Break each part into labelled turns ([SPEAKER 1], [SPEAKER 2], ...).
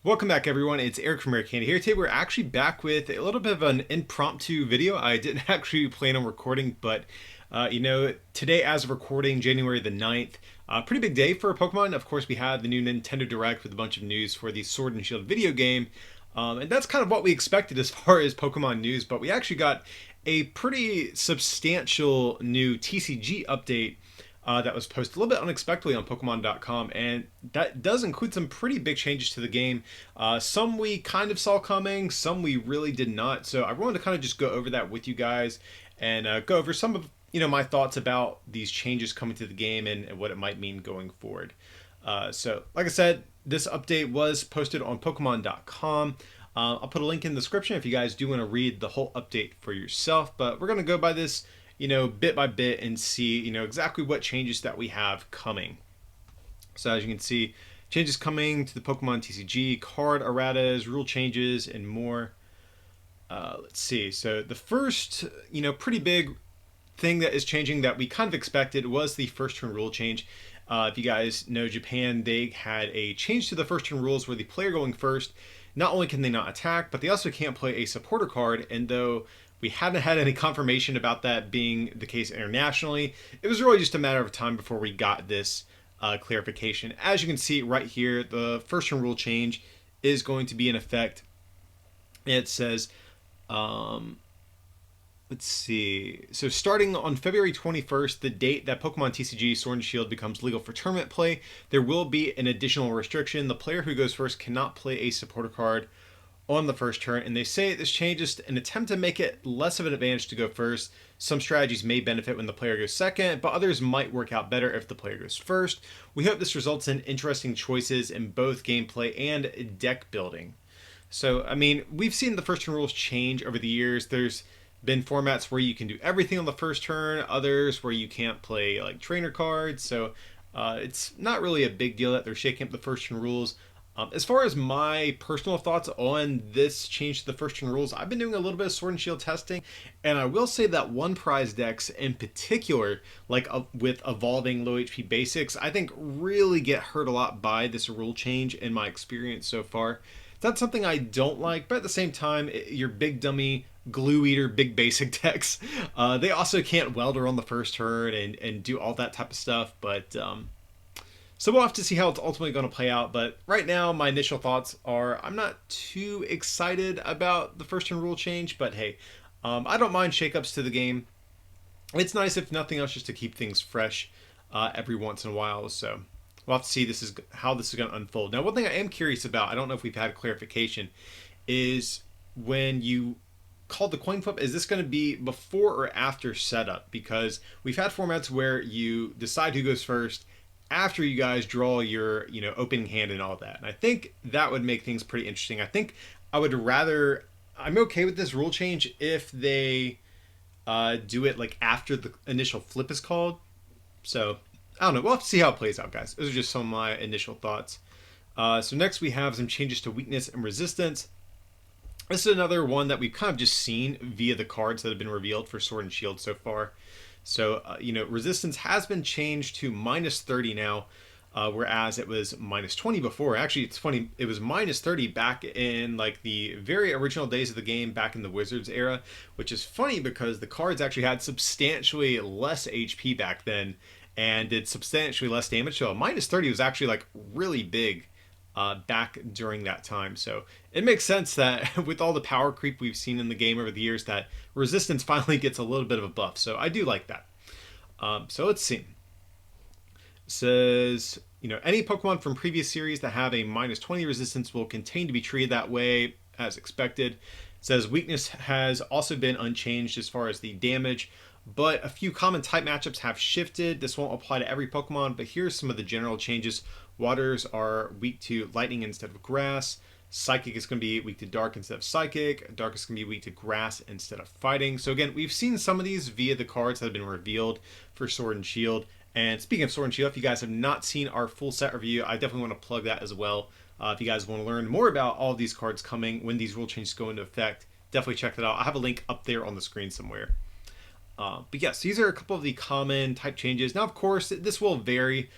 [SPEAKER 1] Welcome back, everyone. It's Eric from Eric here. Today we're actually back with a little bit of an impromptu video. I didn't actually plan on recording, but today as of recording, January the 9th, pretty big day for Pokemon. Of course, we had the new Nintendo Direct with a bunch of news for the Sword and Shield video game. And that's kind of what we expected as far as Pokemon news, but we actually got a pretty substantial new TCG update that was posted a little bit unexpectedly on Pokemon.com, and that does include some pretty big changes to the game. Some we kind of saw coming, some we really did not. So I wanted to kind of just go over that with you guys and go over some of my thoughts about these changes coming to the game and what it might mean going forward. So like I said, this update was posted on Pokemon.com. I'll put a link in the description if you guys do want to read the whole update for yourself, but we're going to go by this bit by bit and see, exactly what changes that we have coming. So as you can see, changes coming to the Pokemon TCG, card erratas, rule changes, and more. Let's see. So the first, pretty big thing that is changing that we kind of expected was the first turn rule change. If you guys know Japan, they had a change to the first turn rules where the player going first, not only can they not attack, but they also can't play a supporter card. And though we hadn't had any confirmation about that being the case internationally, it was really just a matter of time before we got this clarification. As you can see right here, the first turn rule change is going to be in effect. It says, let's see. So starting on February 21st, the date that Pokemon TCG Sword and Shield becomes legal for tournament play, there will be an additional restriction. The player who goes first cannot play a supporter card on the first turn, and they say this change is an attempt to make it less of an advantage to go first. Some strategies may benefit when the player goes second, but others might work out better if the player goes first. We hope this results in interesting choices in both gameplay and deck building. So, I mean, we've seen the first turn rules change over the years. There's been formats where you can do everything on the first turn, others where you can't play like trainer cards. So it's not really a big deal that they're shaking up the first turn rules. As far as my personal thoughts on this change to the first turn rules, I've been doing a little bit of Sword and Shield testing, and I will say that one prize decks in particular, like with evolving low HP basics, I think really get hurt a lot by this rule change in my experience so far. That's something I don't like, but at the same time, your big dummy glue eater big basic decks, they also can't welder on the first turn and do all that type of stuff, but so we'll have to see how it's ultimately going to play out. But right now, my initial thoughts are I'm not too excited about the first turn rule change. But hey, I don't mind shakeups to the game. It's nice, if nothing else, just to keep things fresh every once in a while. So we'll have to see how this is going to unfold. Now, one thing I am curious about, I don't know if we've had clarification, is when you called the coin flip, is this going to be before or after setup? Because we've had formats where you decide who goes first after you guys draw your opening hand and all that, and I think that would make things pretty interesting. I think I'm okay with this rule change if they do it like after the initial flip is called. So I don't know, we'll have to see how it plays out, guys. Those are just some of my initial thoughts. So next we have some changes to weakness and resistance. This is another one that we've kind of just seen via the cards that have been revealed for Sword and Shield so far. So, resistance has been changed to -30 now, whereas it was -20 before. Actually, it's funny, it was -30 back in like the very original days of the game, back in the Wizards era, which is funny because the cards actually had substantially less HP back then and did substantially less damage. So -30 was actually like really big back during that time. So it makes sense that with all the power creep we've seen in the game over the years, that resistance finally gets a little bit of a buff. So I do like that. So let's see. It says, any Pokemon from previous series that have a -20 resistance will continue to be treated that way as expected. It says weakness has also been unchanged as far as the damage, but a few common type matchups have shifted. This won't apply to every Pokemon, but here's some of the general changes. Waters are weak to lightning instead of grass. Psychic is going to be weak to dark instead of psychic. Dark is going to be weak to grass instead of fighting. So again, we've seen some of these via the cards that have been revealed for Sword and Shield. And speaking of Sword and Shield, if you guys have not seen our full set review, I definitely want to plug that as well. If you guys want to learn more about all of these cards coming when these rule changes go into effect, definitely check that out. I have a link up there on the screen somewhere. But yes, these are a couple of the common type changes. Now, of course, this will vary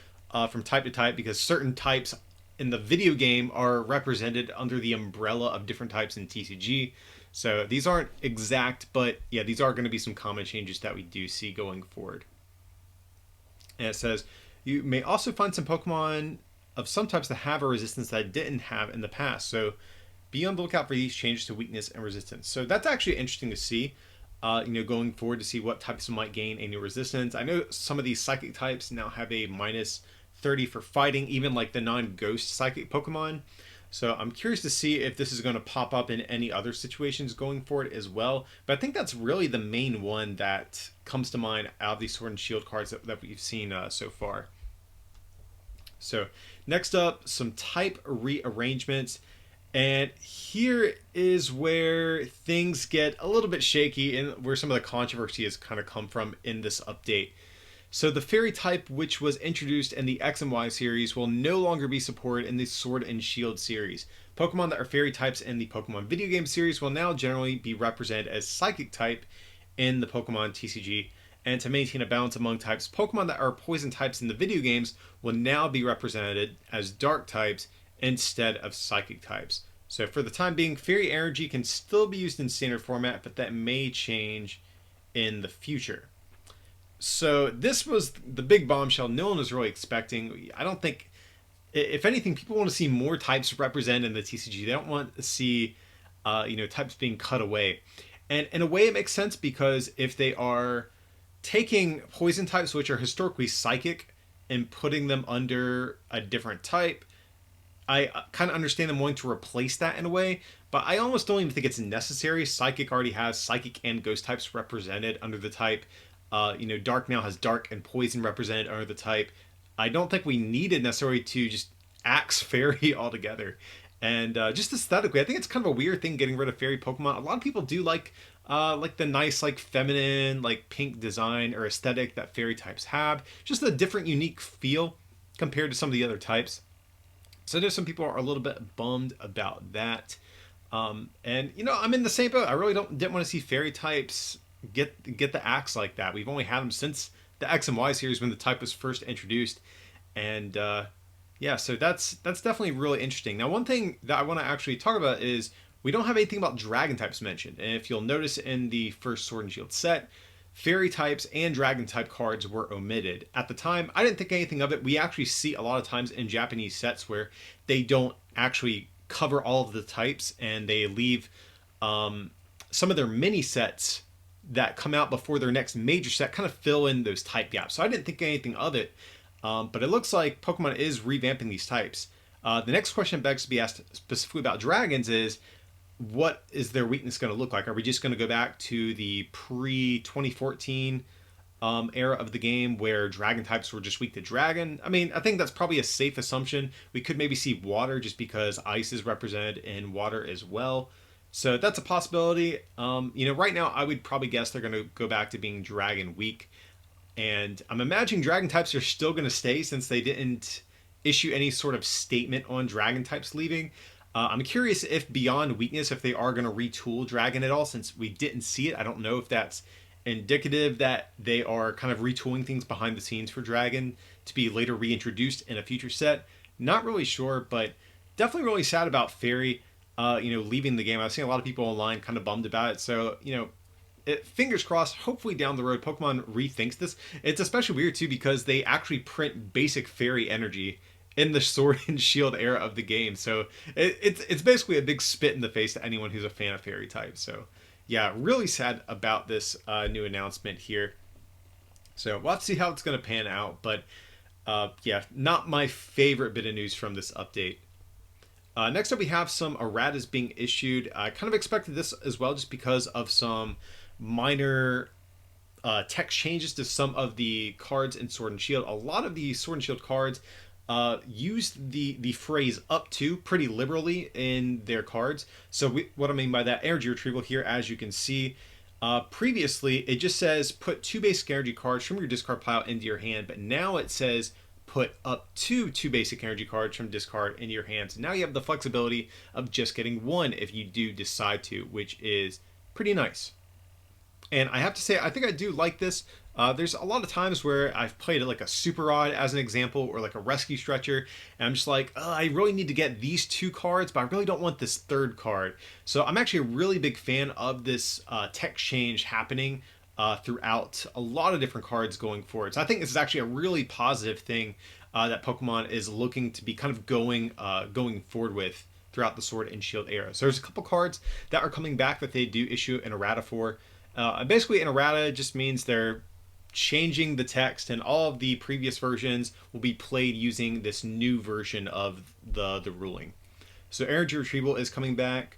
[SPEAKER 1] from type to type because certain types in the video game are represented under the umbrella of different types in TCG. So these aren't exact, but yeah, these are going to be some common changes that we do see going forward. And it says, you may also find some Pokemon of some types that have a resistance that it didn't have in the past. So be on the lookout for these changes to weakness and resistance. So that's actually interesting to see, going forward, to see what types might gain a new resistance. I know some of these psychic types now have a minus 30 for fighting, even like the non-ghost psychic Pokemon. So I'm curious to see if this is going to pop up in any other situations going forward as well. But I think that's really the main one that comes to mind out of these Sword and Shield cards that we've seen so far. So next up, some type rearrangements. And here is where things get a little bit shaky and where some of the controversy has kind of come from in this update. So the Fairy type, which was introduced in the X and Y series, will no longer be supported in the Sword and Shield series. Pokemon that are Fairy types in the Pokemon video game series will now generally be represented as Psychic type in the Pokemon TCG. And to maintain a balance among types, Pokemon that are Poison types in the video games will now be represented as Dark types instead of Psychic types. So for the time being, Fairy Energy can still be used in standard format, but that may change in the future. So this was the big bombshell no one was really expecting. I don't think, if anything, people want to see more types represented in the TCG. They don't want to see, types being cut away. And in a way it makes sense, because if they are taking poison types, which are historically psychic, and putting them under a different type, I kind of understand them wanting to replace that in a way, but I almost don't even think it's necessary. Psychic already has Psychic and Ghost types represented under the type. Dark now has Dark and Poison represented under the type. I don't think we needed necessarily to just axe Fairy altogether. And just aesthetically, I think it's kind of a weird thing getting rid of Fairy Pokemon. A lot of people do like the nice, like, feminine, like, pink design or aesthetic that Fairy types have. Just a different, unique feel compared to some of the other types. So there's some people are a little bit bummed about that. I'm in the same boat. I really didn't want to see Fairy types get the axe like that. We've only had them since the X and Y series when the type was first introduced. And so that's definitely really interesting. Now, one thing that I want to actually talk about is we don't have anything about dragon types mentioned. And if you'll notice in the first Sword and Shield set, Fairy types and dragon type cards were omitted. At the time, I didn't think anything of it. We actually see a lot of times in Japanese sets where they don't actually cover all of the types, and they leave some of their mini sets that come out before their next major set kind of fill in those type gaps. So I didn't think anything of it, but it looks like Pokemon is revamping these types. The next question begs to be asked specifically about dragons is, what is their weakness going to look like? Are we just going to go back to the pre-2014 era of the game where dragon types were just weak to dragon? I mean, I think that's probably a safe assumption. We could maybe see water just because ice is represented in water as well. So that's a possibility. Right now I would probably guess they're going to go back to being dragon weak. And I'm imagining dragon types are still going to stay since they didn't issue any sort of statement on dragon types leaving. I'm curious if beyond weakness, if they are going to retool dragon at all, since we didn't see it. I don't know if that's indicative that they are kind of retooling things behind the scenes for dragon to be later reintroduced in a future set. Not really sure, but definitely really sad about Fairy, leaving the game. I've seen a lot of people online kind of bummed about it. So, fingers crossed, hopefully down the road, Pokemon rethinks this. It's especially weird too, because they actually print basic Fairy energy in the Sword and Shield era of the game. So it's basically a big spit in the face to anyone who's a fan of Fairy type. So yeah, really sad about this new announcement here. So we'll have to see how it's going to pan out. But not my favorite bit of news from this update. Next up, we have some erratas being issued. I kind of expected this as well, just because of some minor text changes to some of the cards in Sword and Shield. A lot of the Sword and Shield cards used the phrase "up to" pretty liberally in their cards. So what I mean by that, energy retrieval here, as you can see, previously it just says put 2 basic energy cards from your discard pile into your hand, but now it says put up to 2 basic energy cards from discard into your hand. So now you have the flexibility of just getting 1 if you do decide to, which is pretty nice. And I have to say, I think I do like this. There's a lot of times where I've played like a super rod as an example, or like a rescue stretcher, and I'm just like, oh, I really need to get these two cards, but I really don't want this third card. So I'm actually a really big fan of this text change happening throughout a lot of different cards going forward. So I think this is actually a really positive thing that Pokemon is looking to be kind of going forward with throughout the Sword and Shield era. So there's a couple cards that are coming back that they do issue an errata for. Basically, an errata just means they're changing the text, and all of the previous versions will be played using this new version of the ruling. So energy retrieval is coming back.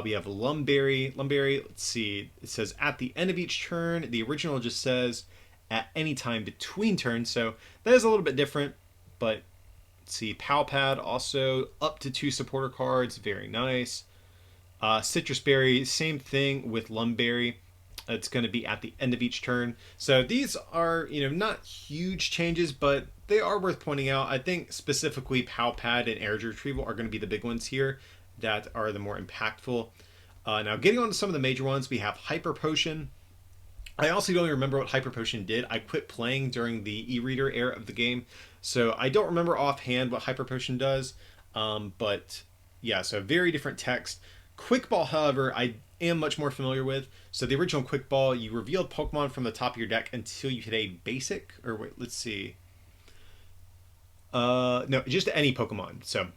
[SPEAKER 1] We have Lumberry. Let's see. It says at the end of each turn. The original just says at any time between turns. So that is a little bit different. But let's see. Palpad also up to 2 supporter cards. Very nice. Citrus Berry, same thing with Lumberry. It's going to be at the end of each turn. So these are, not huge changes, but they are worth pointing out. I think specifically Palpad and Energy Retrieval are going to be the big ones here that are the more impactful. Now, getting on to some of the major ones, we have Hyper Potion. I also don't remember what Hyper Potion did. I quit playing during the e-reader era of the game, so I don't remember offhand what Hyper Potion does. But yeah, so very different text. Quick Ball, however, I am much more familiar with. So the original Quick Ball, you revealed Pokemon from the top of your deck until you hit a basic, or wait, let's see. No, just any Pokemon. So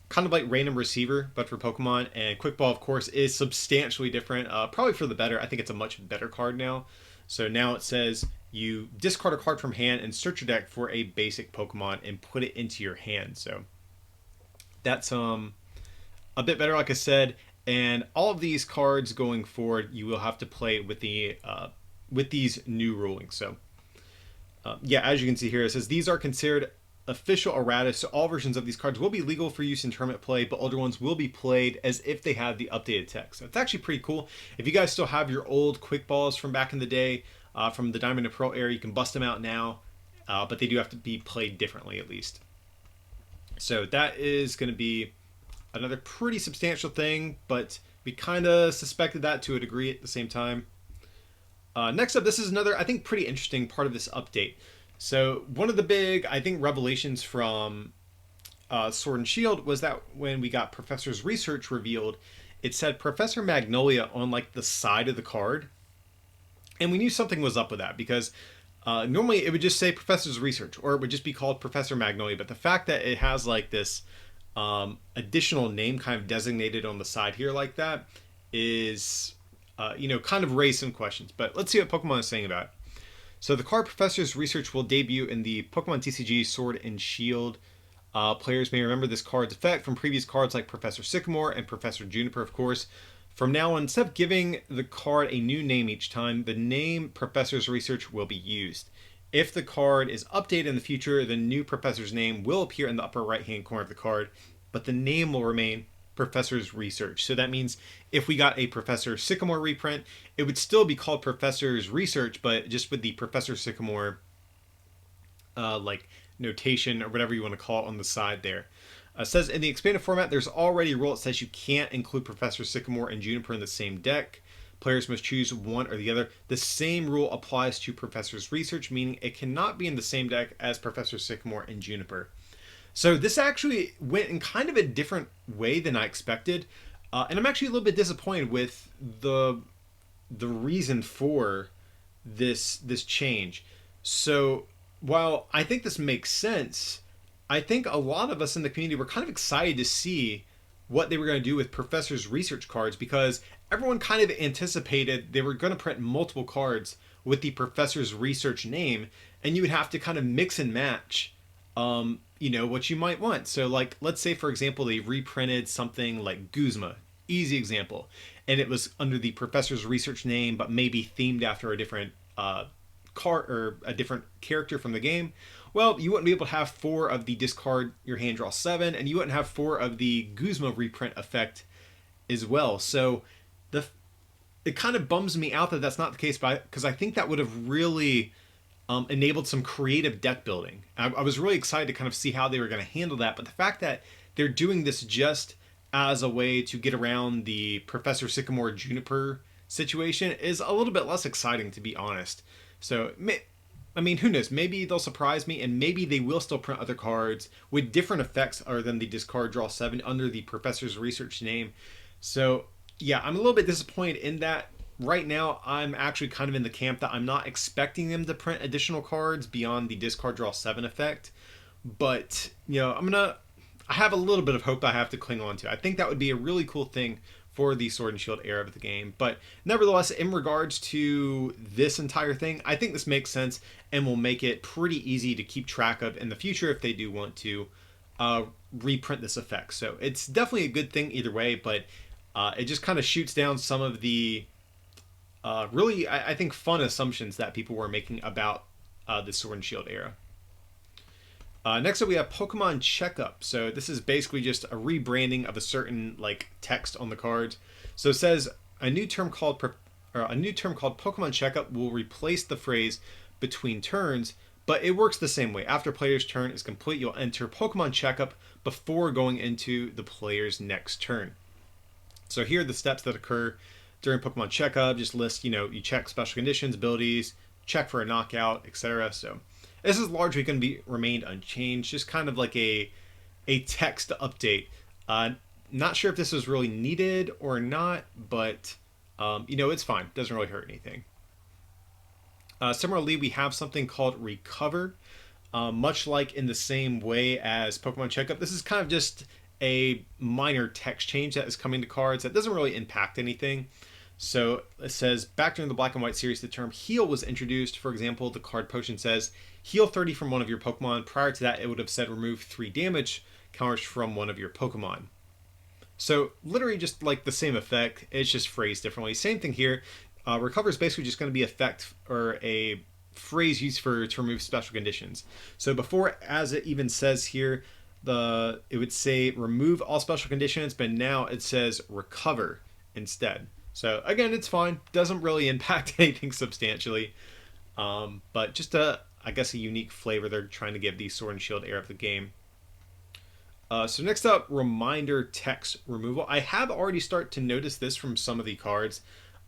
[SPEAKER 1] kind of like Random Receiver, but for Pokemon. And Quick Ball, of course, is substantially different. Probably for the better. I think it's a much better card now. So now it says you discard a card from hand and search your deck for a basic Pokemon and put it into your hand. So that's a bit better, like I said. And all of these cards going forward, you will have to play with these new rulings. So yeah, as you can see here, it says these are considered official errata, so all versions of these cards will be legal for use in tournament play, but older ones will be played as if they had the updated text. So it's actually pretty cool. If you guys still have your old Quick Balls from back in the day, from the Diamond and Pearl era, you can bust them out now, but they do have to be played differently at least. So that is going to be another pretty substantial thing, but we kind of suspected that to a degree at the same time. Next up, this is another, I think, pretty interesting part of this update. So one of the big, I think, revelations from Sword and Shield was that when we got Professor's Research revealed, it said Professor Magnolia on like the side of the card. And we knew something was up with that because normally it would just say Professor's Research, or it would just be called Professor Magnolia. But the fact that it has like this additional name kind of designated on the side here like that is, kind of raise some questions. But let's see what Pokemon is saying about it. So the card Professor's Research will debut in the Pokemon TCG Sword and Shield. Players may remember this card's effect from previous cards like Professor Sycamore and Professor Juniper, of course. From now on, instead of giving the card a new name each time, the name Professor's Research will be used. If the card is updated in the future, the new Professor's name will appear in the upper right-hand corner of the card, but the name will remain Professor's Research. So that means if we got a Professor Sycamore reprint, it would still be called Professor's Research, but just with the Professor Sycamore like notation or whatever you want to call it on the side there. It says in the expanded format, there's already a rule that says you can't include Professor Sycamore and Juniper in the same deck. Players must choose one or the other. The same rule applies to Professor's Research, meaning it cannot be in the same deck as Professor Sycamore and Juniper. So this actually went in kind of a different way than I expected, and I'm actually a little bit disappointed with the reason for this change. So while I think this makes sense, I think a lot of us in the community were kind of excited to see what they were going to do with Professor's Research cards, because everyone kind of anticipated they were going to print multiple cards with the Professor's Research name, and you would have to kind of mix and match what you might want. So like, let's say for example, they reprinted something like Guzma, easy example, and it was under the Professor's Research name, but maybe themed after a different card or a different character from the game. Well, you wouldn't be able to have 4 of the discard your hand draw 7, and you wouldn't have 4 of the Guzma reprint effect as well. So it kind of bums me out that that's not the case, because I think that would have really enabled some creative deck building. I was really excited to kind of see how they were going to handle that, but the fact that they're doing this just as a way to get around the Professor Sycamore Juniper situation is a little bit less exciting, to be honest. So I mean, who knows? Maybe they'll surprise me, and maybe they will still print other cards with different effects other than the discard draw 7 under the Professor's Research name. So, yeah, I'm a little bit disappointed in that. Right now, I'm actually kind of in the camp that I'm not expecting them to print additional cards beyond the discard draw 7 effect. But, I have a little bit of hope I have to cling on to. I think that would be a really cool thing for the Sword and Shield era of the game. But nevertheless, in regards to this entire thing, I think this makes sense and will make it pretty easy to keep track of in the future if they do want to reprint this effect. So it's definitely a good thing either way, but it just kind of shoots down some of the really, I think, fun assumptions that people were making about the Sword and Shield era. Next up, we have Pokemon Checkup. So this is basically just a rebranding of a certain text on the cards. So it says a new term called Pokemon Checkup will replace the phrase between turns, but it works the same way. After player's turn is complete, you'll enter Pokemon Checkup before going into the player's next turn. So here are the steps that occur during Pokemon Checkup. Just list, you check special conditions, abilities, check for a knockout, etc. So this is largely going to be remained unchanged, just kind of like a text update. Not sure if this was really needed or not, but it's fine. Doesn't really hurt anything. Similarly, we have something called Recover, much like in the same way as Pokemon Checkup. This is kind of just a minor text change that is coming to cards that doesn't really impact anything. So it says, back during the Black and White series, the term heal was introduced. For example, the card potion says, heal 30 from one of your Pokemon. Prior to that, it would have said remove 3 damage counters from one of your Pokemon. So literally just like the same effect, it's just phrased differently. Same thing here. Recover is basically just going to be effect or a phrase used to remove special conditions. So before, as it even says here, it would say remove all special conditions, but now it says recover instead. So again, it's fine. Doesn't really impact anything substantially. But just a unique flavor they're trying to give the Sword and Shield era of the game. So next up, reminder text removal. I have already started to notice this from some of the cards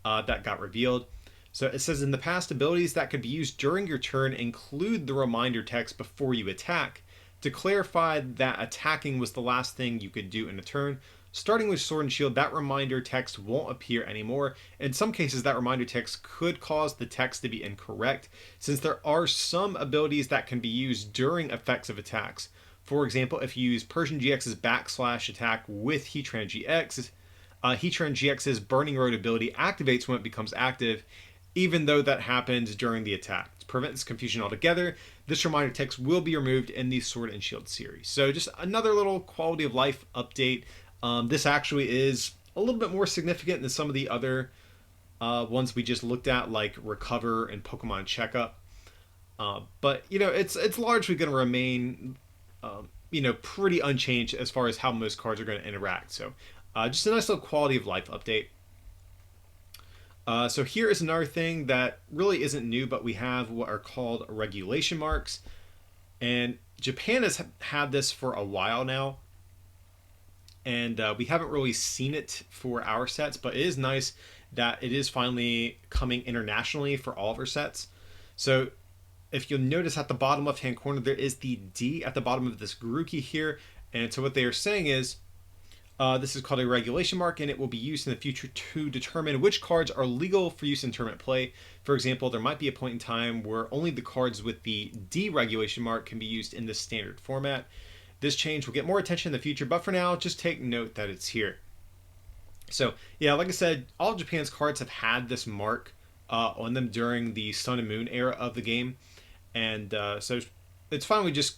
[SPEAKER 1] that got revealed. So it says, in the past, abilities that could be used during your turn include the reminder text before you attack. To clarify that attacking was the last thing you could do in a turn, starting with Sword and Shield, that reminder text won't appear anymore. In some cases, that reminder text could cause the text to be incorrect, since there are some abilities that can be used during effects of attacks. For example, if you use Persian GX's / attack with Heatran GX, Heatran GX's Burning Road ability activates when it becomes active, even though that happens during the attack. To prevent this confusion altogether, this reminder text will be removed in the Sword and Shield series. So just another little quality of life update. This actually is a little bit more significant than some of the other ones we just looked at, like Recover and Pokemon Checkup. But it's largely going to remain pretty unchanged as far as how most cards are going to interact. So just a nice little quality of life update. So here is another thing that really isn't new, but we have what are called regulation marks. And Japan has had this for a while now. And we haven't really seen it for our sets, but it is nice that it is finally coming internationally for all of our sets. So if you'll notice at the bottom left-hand corner, there is the D at the bottom of this Grookey here. And so what they are saying is, this is called a regulation mark, and it will be used in the future to determine which cards are legal for use in tournament play. For example, there might be a point in time where only the cards with the D regulation mark can be used in the standard format. This change will get more attention in the future, but for now, just take note that it's here. So, yeah, like I said, all of Japan's cards have had this mark on them during the Sun and Moon era of the game. And so it's finally just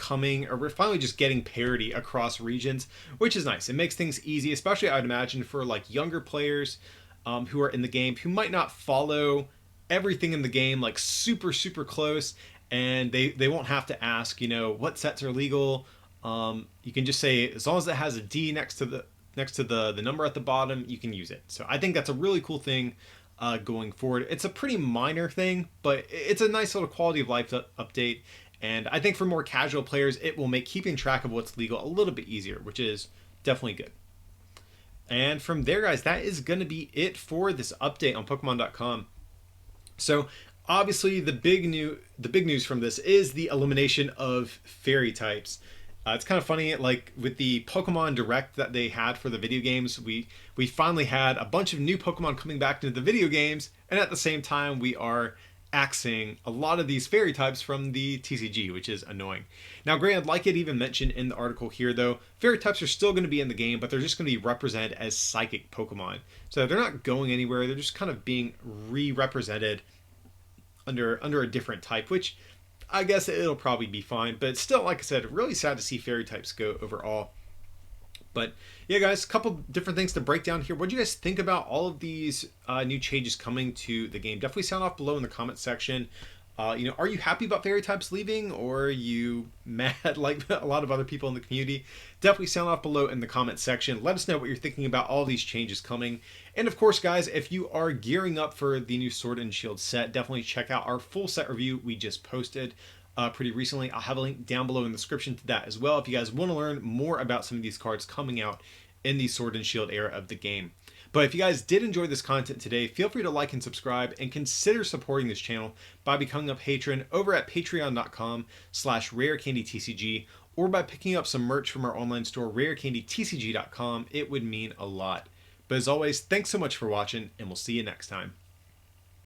[SPEAKER 1] we're finally just getting parity across regions, which is nice. It makes things easy, especially I'd imagine for younger players who are in the game who might not follow everything in the game super, super close. And they won't have to ask, what sets are legal. You can just say, as long as it has a D next to the number at the bottom, you can use it. So I think that's a really cool thing going forward. It's a pretty minor thing, but it's a nice little quality of life update. And I think for more casual players, it will make keeping track of what's legal a little bit easier, which is definitely good. And from there, guys, that is going to be it for this update on Pokemon.com. So Obviously, the big news from this is the elimination of fairy types. It's kind of funny, like with the Pokemon Direct that they had for the video games, we finally had a bunch of new Pokemon coming back into the video games, and at the same time, we are axing a lot of these fairy types from the TCG, which is annoying. Now, granted, like it even mentioned in the article here, though, fairy types are still going to be in the game, but they're just going to be represented as psychic Pokemon. So they're not going anywhere. They're just kind of being re-represented under a different type, which I guess it'll probably be fine. But still, like I said, really sad to see fairy types go overall. But yeah, guys, a couple different things to break down here. What do you guys think about all of these new changes coming to the game? Definitely sound off below in the comment section. Are you happy about fairy types leaving, or are you mad like a lot of other people in the community? Definitely sound off below in the comment section. Let us know what you're thinking about all these changes coming. And of course, guys, if you are gearing up for the new Sword and Shield set, definitely check out our full set review we just posted pretty recently. I'll have a link down below in the description to that as well if you guys want to learn more about some of these cards coming out in the Sword and Shield era of the game. But if you guys did enjoy this content today, feel free to like and subscribe, and consider supporting this channel by becoming a patron over at patreon.com/rarecandytcg, or by picking up some merch from our online store, rarecandytcg.com. It would mean a lot. But as always, thanks so much for watching, and we'll see you next time.